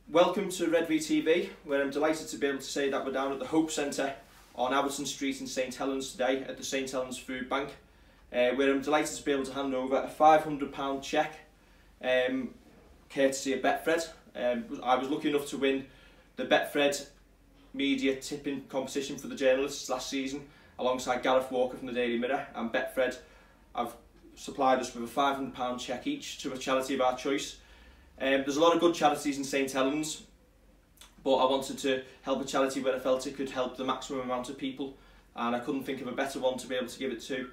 Welcome to Red V TV, where I'm delighted to be able to say that we're down at the Hope Centre on Abberton Street in St Helens today at the St Helens Foodbank, where I'm delighted to be able to hand over a £500 cheque, courtesy of Betfred. I was lucky enough to win the Betfred media tipping competition for the journalists last season, alongside Gareth Walker from the Daily Mirror, and Betfred have supplied us with a £500 cheque each to a charity of our choice. There's a lot of good charities in St Helens, but I wanted to help a charity where I felt it could help the maximum amount of people, and I couldn't think of a better one to be able to give it to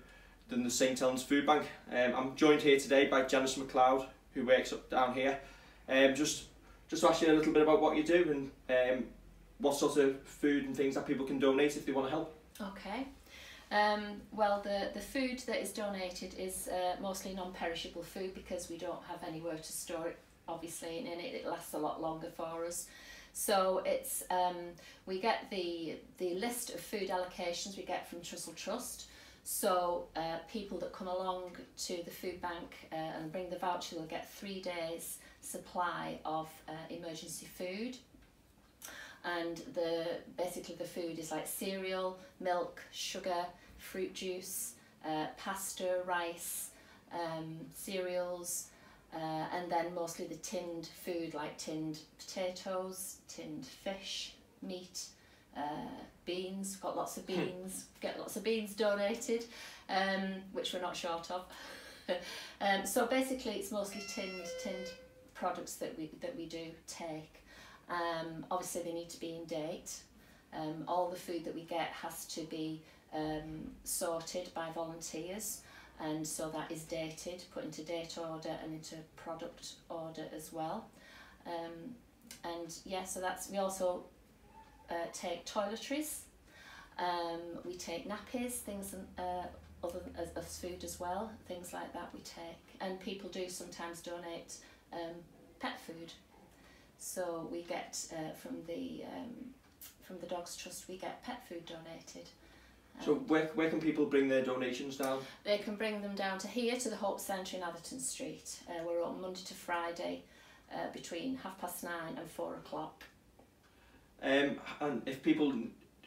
than the St Helens Foodbank. I'm joined here today by Janice McLeod, who works up down here. Just to ask you a little bit about what you do and what sort of food and things that people can donate if they want to help. Okay. Well, the food that is donated is mostly non-perishable food, because we don't have anywhere to store it, obviously, and it lasts a lot longer for us. So it's we get the list of food allocations we get from Trussell Trust. So people that come along to the food bank and bring the voucher will get 3 days supply of emergency food. And basically the food is like cereal, milk, sugar, fruit juice, pasta, rice, cereals, and then mostly the tinned food like tinned potatoes, tinned fish, meat, beans. Got lots of beans. Get lots of beans donated, which we're not short of. So basically, it's mostly tinned products that we do take. Obviously, they need to be in date. All the food that we get has to be sorted by volunteers, and so that is dated, put into date order and into product order as well. And yeah, so we also take toiletries, we take nappies, things other than as food as well, things like that we take. And people do sometimes donate pet food. So we get from the Dogs Trust, we get pet food donated. So where can people bring their donations down? They can bring them down to here, to the Hope Centre in Abberton Street. We're open Monday to Friday between 9:30 and 4 o'clock. And if people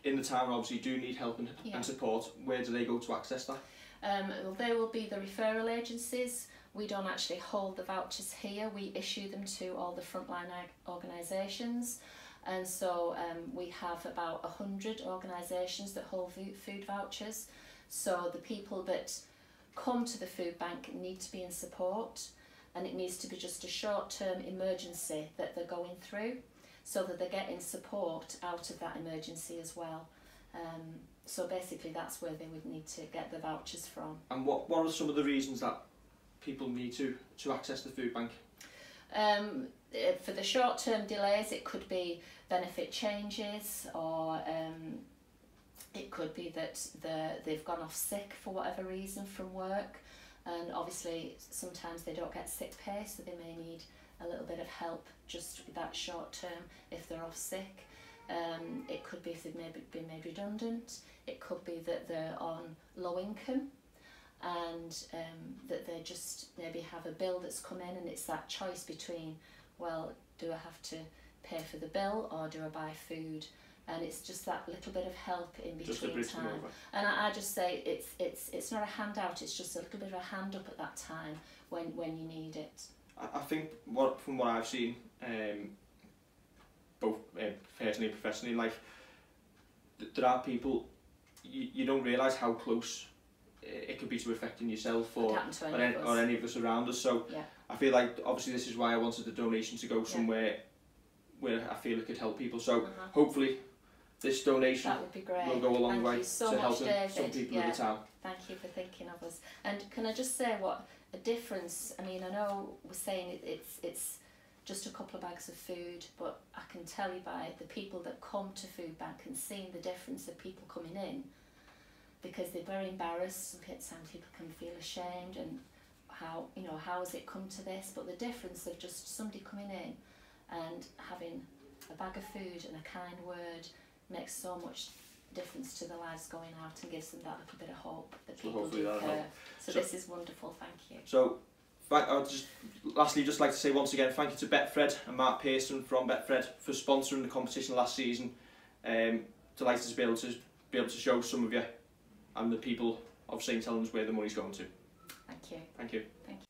in the town obviously do need help and support, where do they go to access that? Well, there will be the referral agencies. We don't actually hold the vouchers here, we issue them to all the frontline organisations. And so we have about 100 organisations that hold food vouchers. So the people that come to the food bank need to be in support, and it needs to be just a short-term emergency that they're going through, so that they're getting support out of that emergency as well. So basically that's where they would need to get the vouchers from. And what are some of the reasons that people need to access the food bank? For the short-term delays, it could be benefit changes, or it could be that they've gone off sick for whatever reason from work, and obviously sometimes they don't get sick pay, so they may need a little bit of help just with that short term if they're off sick. It could be if they've maybe been made redundant. It could be that they're on low income, and that they just maybe have a bill that's come in, and it's that choice between, well, do I have to pay for the bill or do I buy food? And it's just that little bit of help in between time. And I just say it's not a handout, it's just a little bit of a hand up at that time when you need it. I think from what I've seen, both personally and professionally, like there are people you don't realise how close it could be to affecting yourself or any of us around us. So yeah. I feel like obviously this is why I wanted the donation to go somewhere where I feel it could help people. So hopefully this donation will go a long way to helping some people in the town. Thank you for thinking of us. And can I just say what a difference, I mean, I know we're saying it's just a couple of bags of food, but I can tell you by the people that come to Food Bank and seeing the difference of people coming in, because they're very embarrassed. Sometimes people can feel ashamed, and how has it come to this? But the difference of just somebody coming in and having a bag of food and a kind word makes so much difference to the lives going out, and gives them that little bit of hope that people do care. So this is wonderful, thank you. So I'd just lastly just like to say once again thank you to Betfred and Mark Pearson from Betfred for sponsoring the competition last season. Delighted to be able to show some of you and the people of St Helens where the money's going to. Thank you. Thank you. Thank you.